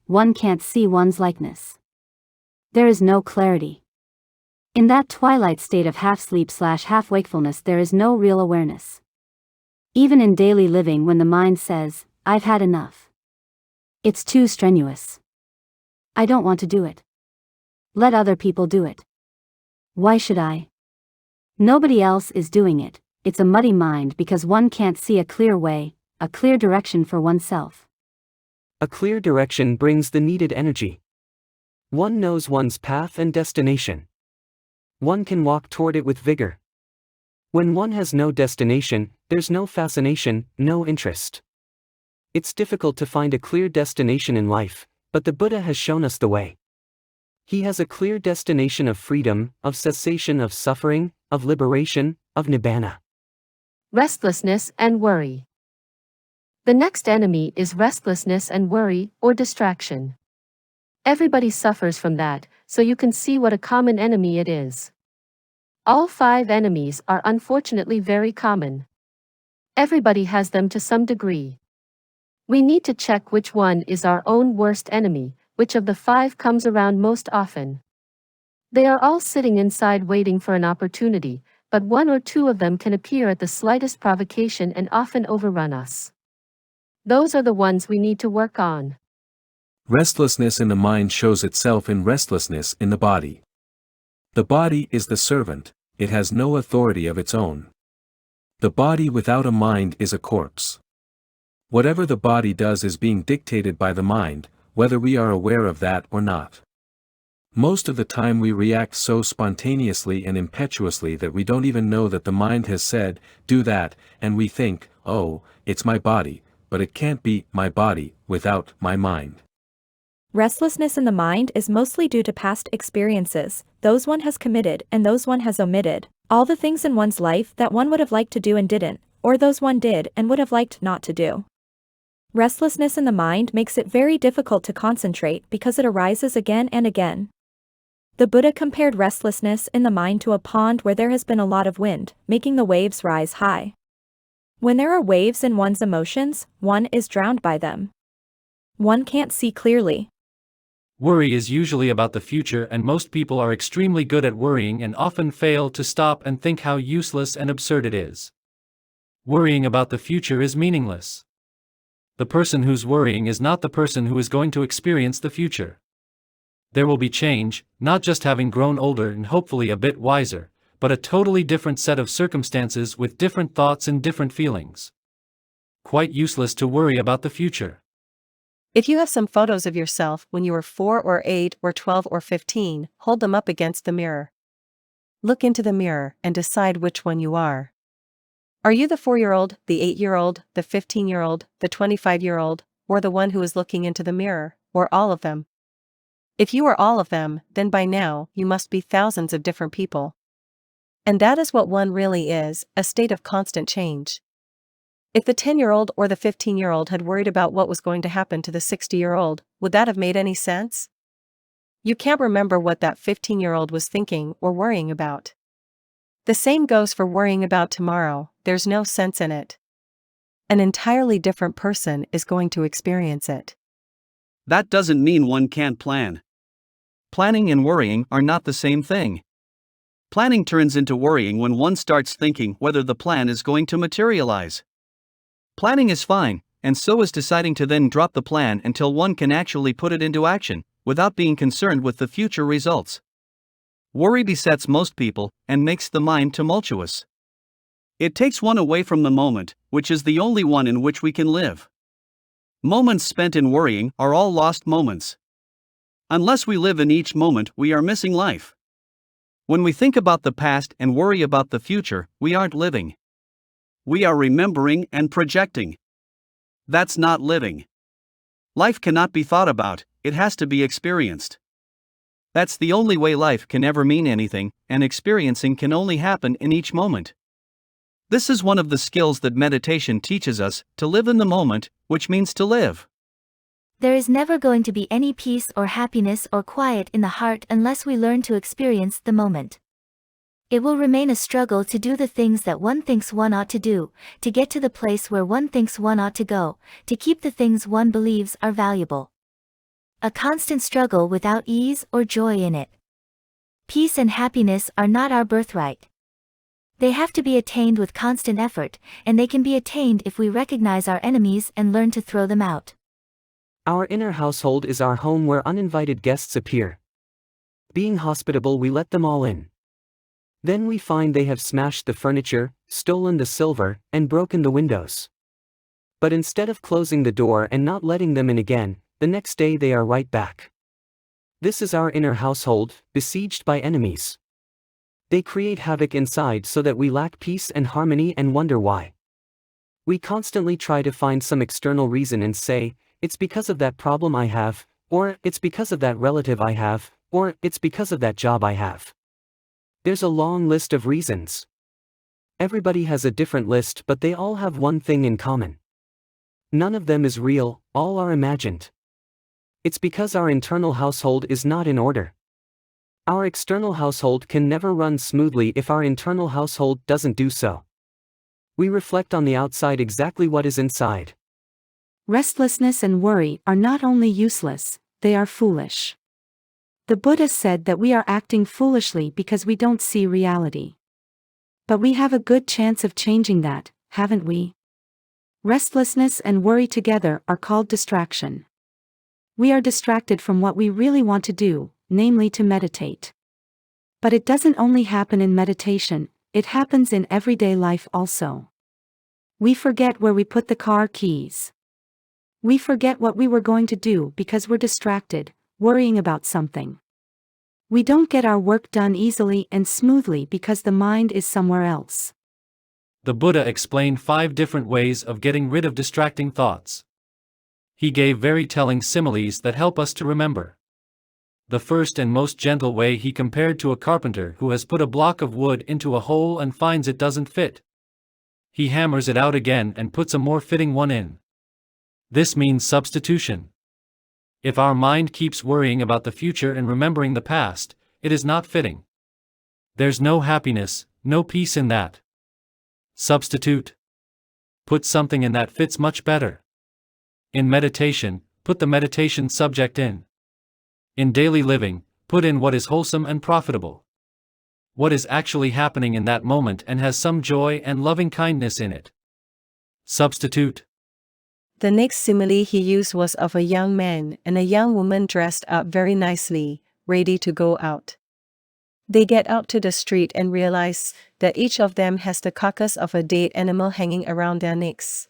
one can't see one's likeness. There is no clarity. In that twilight state of half-sleep/half-wakefulness there is no real awareness. Even in daily living when the mind says, "I've had enough. It's too strenuous. I don't want to do it. Let other people do it. Why should I? Nobody else is doing it," it's a muddy mind because one can't see a clear way, a clear direction for oneself. A clear direction brings the needed energy. One knows one's path and destination. One can walk toward it with vigor. When one has no destination, there's no fascination, no interest. It's difficult to find a clear destination in life, but the Buddha has shown us the way. He has a clear destination of freedom, of cessation of suffering, of liberation, of nibbana. Restlessness and worry. The next enemy is restlessness and worry, or distraction. Everybody suffers from that, so you can see what a common enemy it is. All 5 enemies are unfortunately very common. Everybody has them to some degree. We need to check which one is our own worst enemy, which of the 5 comes around most often. They are all sitting inside waiting for an opportunity, but 1 or 2 of them can appear at the slightest provocation and often overrun us. Those are the ones we need to work on. Restlessness in the mind shows itself in restlessness in the body. The body is the servant, it has no authority of its own. The body without a mind is a corpse. Whatever the body does is being dictated by the mind, whether we are aware of that or not. Most of the time we react so spontaneously and impetuously that we don't even know that the mind has said, "Do that," and we think, "Oh, it's my body," but it can't be my body without my mind. Restlessness in the mind is mostly due to past experiences, those one has committed and those one has omitted, all the things in one's life that one would have liked to do and didn't, or those one did and would have liked not to do. Restlessness in the mind makes it very difficult to concentrate because it arises again and again. The Buddha compared restlessness in the mind to a pond where there has been a lot of wind, making the waves rise high. When there are waves in one's emotions, one is drowned by them. One can't see clearly. Worry is usually about the future, and most people are extremely good at worrying and often fail to stop and think how useless and absurd it is. Worrying about the future is meaningless. The person who's worrying is not the person who is going to experience the future. There will be change, not just having grown older and hopefully a bit wiser, but a totally different set of circumstances with different thoughts and different feelings. Quite useless to worry about the future. If you have some photos of yourself when you were 4 or 8 or 12 or 15, hold them up against the mirror. Look into the mirror and decide which one you are. Are you the 4-year-old, the 8-year-old, the 15-year-old, the 25-year-old, or the one who is looking into the mirror, or all of them? If you are all of them, then by now you must be thousands of different people. And that is what one really is, a state of constant change. If the 10-year-old or the 15-year-old had worried about what was going to happen to the 60-year-old, would that have made any sense? You can't remember what that 15-year-old was thinking or worrying about. The same goes for worrying about tomorrow, there's no sense in it. An entirely different person is going to experience it. That doesn't mean one can't plan. Planning and worrying are not the same thing. Planning turns into worrying when one starts thinking whether the plan is going to materialize. Planning is fine, and so is deciding to then drop the plan until one can actually put it into action, without being concerned with the future results. Worry besets most people, and makes the mind tumultuous. It takes one away from the moment, which is the only one in which we can live. Moments spent in worrying are all lost moments. Unless we live in each moment, we are missing life. When we think about the past and worry about the future, we aren't living. We are remembering and projecting. That's not living. Life cannot be thought about, it has to be experienced. That's the only way life can ever mean anything, and experiencing can only happen in each moment. This is one of the skills that meditation teaches us, to live in the moment, which means to live. There is never going to be any peace or happiness or quiet in the heart unless we learn to experience the moment. It will remain a struggle to do the things that one thinks one ought to do, to get to the place where one thinks one ought to go, to keep the things one believes are valuable. a constant struggle without ease or joy in it. Peace and happiness are not our birthright. They have to be attained with constant effort, and they can be attained if we recognize our enemies and learn to throw them out. Our inner household is our home where uninvited guests appear. Being hospitable, we let them all in. Then we find they have smashed the furniture, stolen the silver, and broken the windows. But instead of closing the door and not letting them in again, the next day they are right back. This is our inner household, besieged by enemies. They create havoc inside so that we lack peace and harmony and wonder why. We constantly try to find some external reason and say, it's because of that problem I have, or it's because of that relative I have, or it's because of that job I have. There's a long list of reasons. Everybody has a different list, but they all have one thing in common. None of them is real, all are imagined. It's because our internal household is not in order. Our external household can never run smoothly if our internal household doesn't do so. We reflect on the outside exactly what is inside. Restlessness and worry are not only useless, they are foolish. The Buddha said that we are acting foolishly because we don't see reality. But we have a good chance of changing that, haven't we? Restlessness and worry together are called distraction. We are distracted from what we really want to do, namely to meditate. But it doesn't only happen in meditation, it happens in everyday life also. We forget where we put the car keys. We forget what we were going to do because we're distracted, worrying about something. We don't get our work done easily and smoothly because the mind is somewhere else. The Buddha explained 5 different ways of getting rid of distracting thoughts. He gave very telling similes that help us to remember. The first and most gentle way he compared to a carpenter who has put a block of wood into a hole and finds it doesn't fit. He hammers it out again and puts a more fitting one in. This means substitution. If our mind keeps worrying about the future and remembering the past, it is not fitting. There's no happiness, no peace in that. Substitute. Put something in that fits much better. In meditation, put the meditation subject in. In daily living, put in what is wholesome and profitable. What is actually happening in that moment and has some joy and loving kindness in it. Substitute. The next simile he used was of a young man and a young woman dressed up very nicely, ready to go out. They get out to the street and realize that each of them has the carcass of a dead animal hanging around their necks.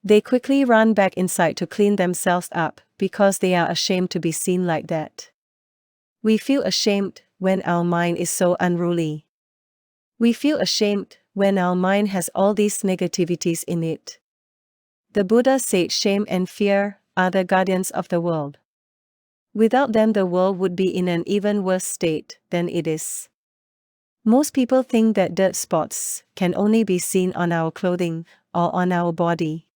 They quickly run back inside to clean themselves up, because they are ashamed to be seen like that. We feel ashamed when our mind is so unruly. We feel ashamed when our mind has all these negativities in it. The Buddha said shame and fear are the guardians of the world. Without them, the world would be in an even worse state than it is. Most people think that dirt spots can only be seen on our clothing or on our body.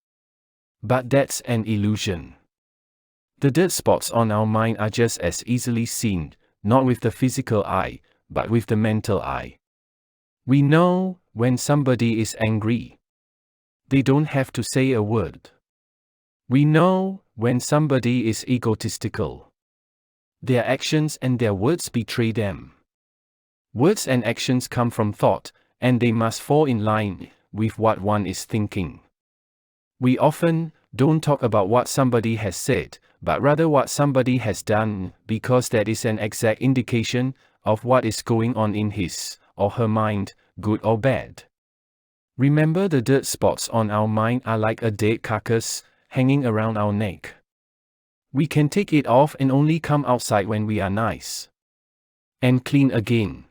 But that's an illusion. The dirt spots on our mind are just as easily seen, not with the physical eye, but with the mental eye. We know when somebody is angry. They don't have to say a word. We know when somebody is egotistical. Their actions and their words betray them. Words and actions come from thought, and they must fall in line with what one is thinking. We often don't talk about what somebody has said, but rather what somebody has done, because that is an exact indication of what is going on in his or her mind, good or bad. Remember, the dirt spots on our mind are like a dead carcass hanging around our neck. We can take it off and only come outside when we are nice and clean again.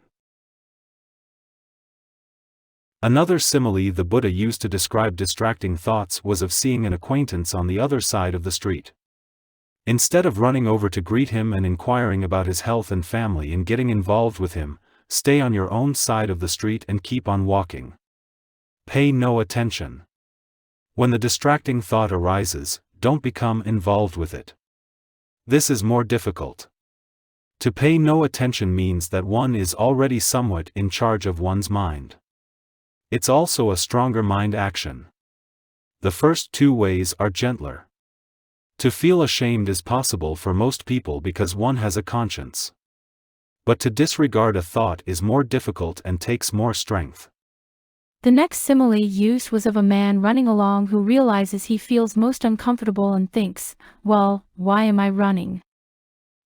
Another simile the Buddha used to describe distracting thoughts was of seeing an acquaintance on the other side of the street. Instead of running over to greet him and inquiring about his health and family and getting involved with him, stay on your own side of the street and keep on walking. Pay no attention. When the distracting thought arises, don't become involved with it. This is more difficult. To pay no attention means that one is already somewhat in charge of one's mind. It's also a stronger mind action. The first 2 ways are gentler. To feel ashamed is possible for most people because one has a conscience. But to disregard a thought is more difficult and takes more strength. The next simile used was of a man running along who realizes he feels most uncomfortable and thinks, well, why am I running?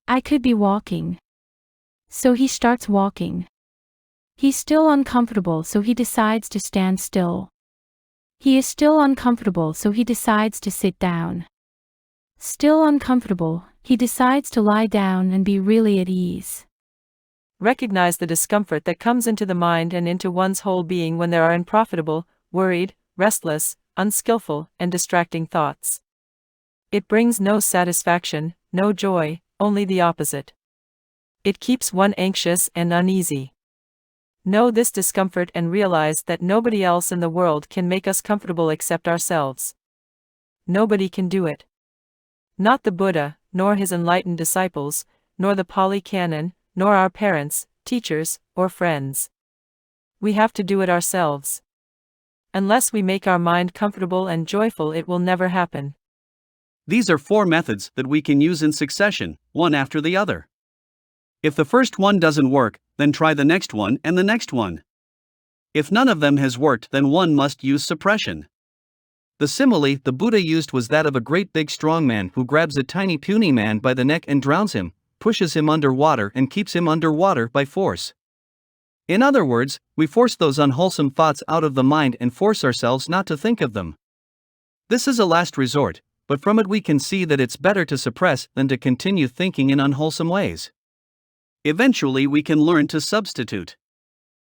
I could be walking. So he starts walking. He's still uncomfortable, so he decides to stand still. He is still uncomfortable, so he decides to sit down. Still uncomfortable, he decides to lie down and be really at ease. Recognize the discomfort that comes into the mind and into one's whole being when there are unprofitable, worried, restless, unskillful, and distracting thoughts. It brings no satisfaction, no joy, only the opposite. It keeps one anxious and uneasy. Know this discomfort and realize that nobody else in the world can make us comfortable except ourselves. Nobody can do it. Not the Buddha, nor his enlightened disciples, nor the Pali Canon, nor our parents, teachers, or friends. We have to do it ourselves. Unless we make our mind comfortable and joyful, it will never happen. These are 4 methods that we can use in succession, one after the other. If the first one doesn't work, then try the next one and the next one. If none of them has worked, then one must use suppression. The simile the Buddha used was that of a great big strong man who grabs a tiny puny man by the neck and drowns him, pushes him under water and keeps him under water by force. In other words, we force those unwholesome thoughts out of the mind and force ourselves not to think of them. This is a last resort, but from it we can see that it's better to suppress than to continue thinking in unwholesome ways. Eventually we can learn to substitute.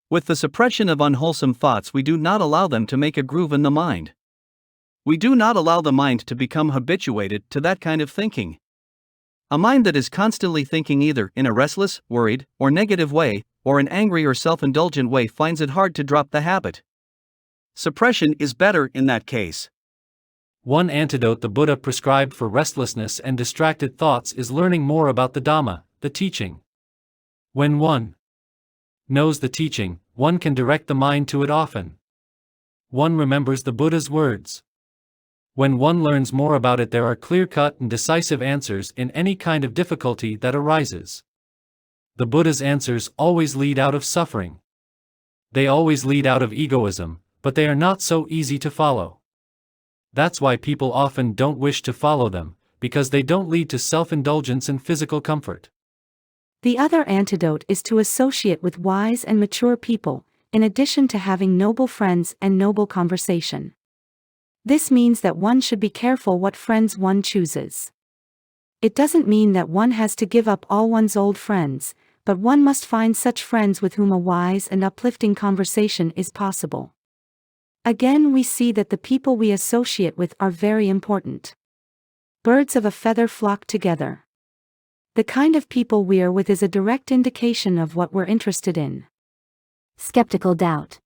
With the suppression of unwholesome thoughts, we do not allow them to make a groove in the mind. We do not allow the mind to become habituated to that kind of thinking. A mind that is constantly thinking either in a restless, worried, or negative way, or an angry or self-indulgent way finds it hard to drop the habit. Suppression is better in that case. One antidote the Buddha prescribed for restlessness and distracted thoughts is learning more about the Dhamma, the teaching. When one knows the teaching, one can direct the mind to it often. One remembers the Buddha's words. When one learns more about it, there are clear-cut and decisive answers in any kind of difficulty that arises. The Buddha's answers always lead out of suffering. They always lead out of egoism, but they are not so easy to follow. That's why people often don't wish to follow them, because they don't lead to self-indulgence and physical comfort. The other antidote is to associate with wise and mature people, in addition to having noble friends and noble conversation. This means that one should be careful what friends one chooses. It doesn't mean that one has to give up all one's old friends, but one must find such friends with whom a wise and uplifting conversation is possible. Again, we see that the people we associate with are very important. Birds of a feather flock together. The kind of people we are with is a direct indication of what we're interested in. Skeptical doubt.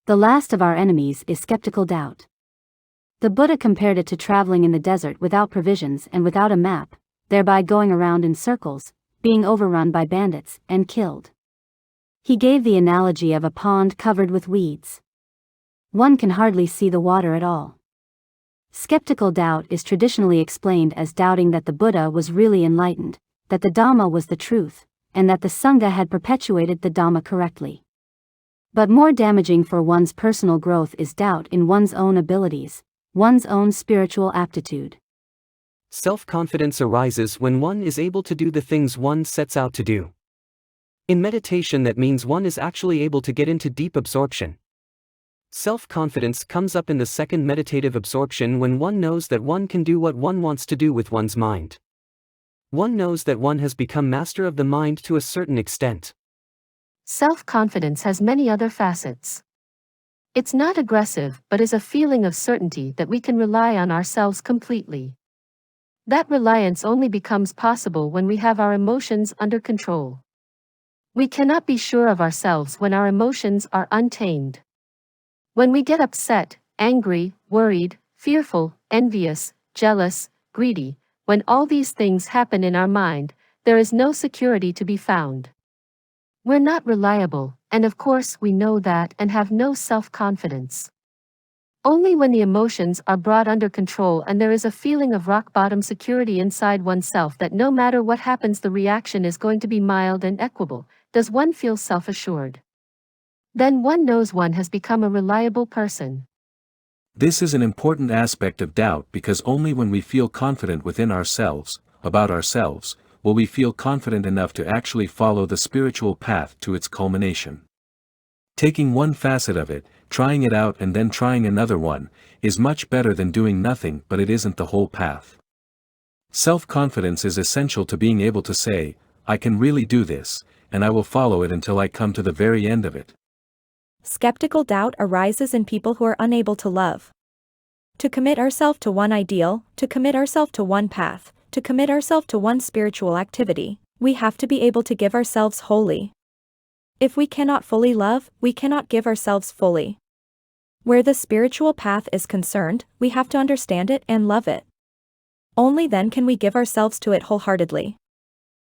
The last of our enemies is skeptical doubt. The Buddha compared it to traveling in the desert without provisions and without a map, thereby going around in circles, being overrun by bandits, and killed. He gave the analogy of a pond covered with weeds. One can hardly see the water at all. Skeptical doubt is traditionally explained as doubting that the Buddha was really enlightened, that the Dhamma was the truth, and that the Sangha had perpetuated the Dhamma correctly. But more damaging for one's personal growth is doubt in one's own abilities, one's own spiritual aptitude. Self-confidence arises when one is able to do the things one sets out to do. In meditation, that means one is actually able to get into deep absorption. Self-confidence comes up in the second meditative absorption when one knows that one can do what one wants to do with one's mind. One knows that one has become master of the mind to a certain extent. Self-confidence has many other facets. It's not aggressive, but is a feeling of certainty that we can rely on ourselves completely. That reliance only becomes possible when we have our emotions under control. We cannot be sure of ourselves when our emotions are untamed. When we get upset, angry, worried, fearful, envious, jealous, greedy, when all these things happen in our mind, there is no security to be found. We're not reliable, and of course we know that and have no self-confidence. Only when the emotions are brought under control and there is a feeling of rock-bottom security inside oneself that no matter what happens the reaction is going to be mild and equable, does one feel self-assured. Then one knows one has become a reliable person. This is an important aspect of doubt because only when we feel confident within ourselves, about ourselves, will we feel confident enough to actually follow the spiritual path to its culmination. Taking one facet of it, trying it out and then trying another one, is much better than doing nothing, but it isn't the whole path. Self-confidence is essential to being able to say, I can really do this, and I will follow it until I come to the very end of it. Skeptical doubt arises in people who are unable to love. To commit ourselves to one ideal, to commit ourselves to one path, to commit ourselves to one spiritual activity, we have to be able to give ourselves wholly. If we cannot fully love, we cannot give ourselves fully. Where the spiritual path is concerned, we have to understand it and love it. Only then can we give ourselves to it wholeheartedly.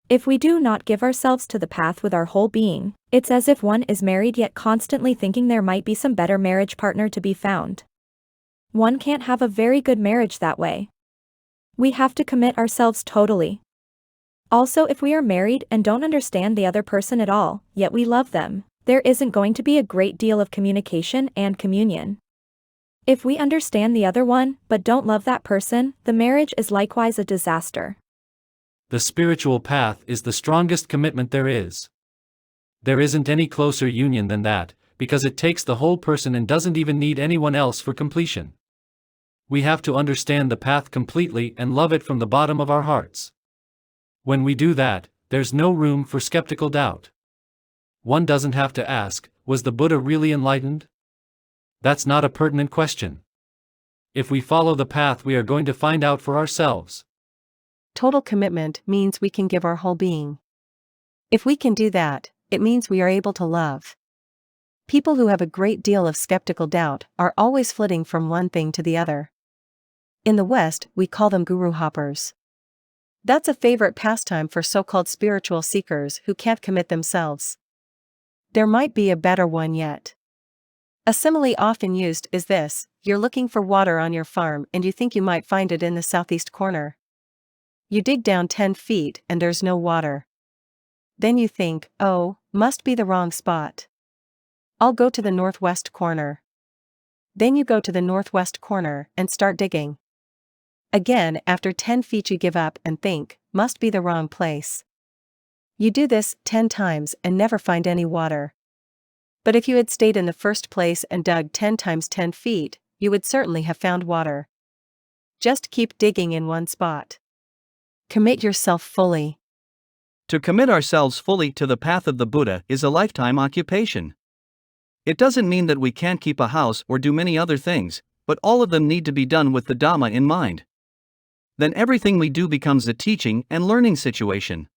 If we do not give ourselves to the path with our whole being, it's as if one is married yet constantly thinking there might be some better marriage partner to be found. One can't have a very good marriage that way. We have to commit ourselves totally. Also, if we are married and don't understand the other person at all, yet we love them, there isn't going to be a great deal of communication and communion. If we understand the other one, but don't love that person, the marriage is likewise a disaster. The spiritual path is the strongest commitment there is. There isn't any closer union than that, because it takes the whole person and doesn't even need anyone else for completion. We have to understand the path completely and love it from the bottom of our hearts. When we do that, there's no room for skeptical doubt. One doesn't have to ask, was the Buddha really enlightened? That's not a pertinent question. If we follow the path, we are going to find out for ourselves. Total commitment means we can give our whole being. If we can do that, it means we are able to love. People who have a great deal of skeptical doubt are always flitting from one thing to the other. In the West, we call them guru hoppers. That's a favorite pastime for so-called spiritual seekers who can't commit themselves. There might be a better one yet. A simile often used is this: you're looking for water on your farm and you think you might find it in the southeast corner. You dig down 10 feet and there's no water. Then you think, oh, must be the wrong spot. I'll go to the northwest corner. Then you go to the northwest corner and start digging. Again, after 10 feet you give up and think, must be the wrong place. You do this 10 times and never find any water. But if you had stayed in the first place and dug 10 times 10 feet, you would certainly have found water. Just keep digging in one spot. Commit yourself fully. To commit ourselves fully to the path of the Buddha is a lifetime occupation. It doesn't mean that we can't keep a house or do many other things, but all of them need to be done with the Dhamma in mind. Then everything we do becomes a teaching and learning situation.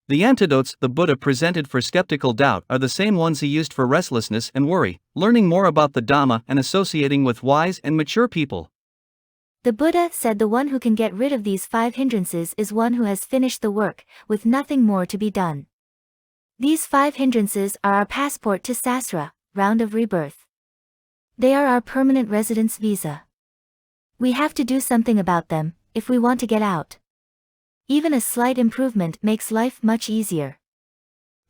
The antidotes the Buddha presented for skeptical doubt are the same ones he used for restlessness and worry, learning more about the Dhamma and associating with wise and mature people. The Buddha said the one who can get rid of these 5 hindrances is one who has finished the work, with nothing more to be done. These 5 hindrances are our passport to saṁsāra, round of rebirth. They are our permanent residence visa. We have to do something about them, if we want to get out. Even a slight improvement makes life much easier.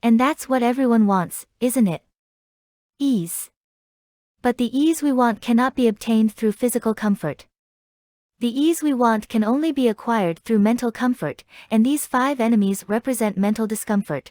And that's what everyone wants, isn't it? Ease. But the ease we want cannot be obtained through physical comfort. The ease we want can only be acquired through mental comfort, and these 5 enemies represent mental discomfort.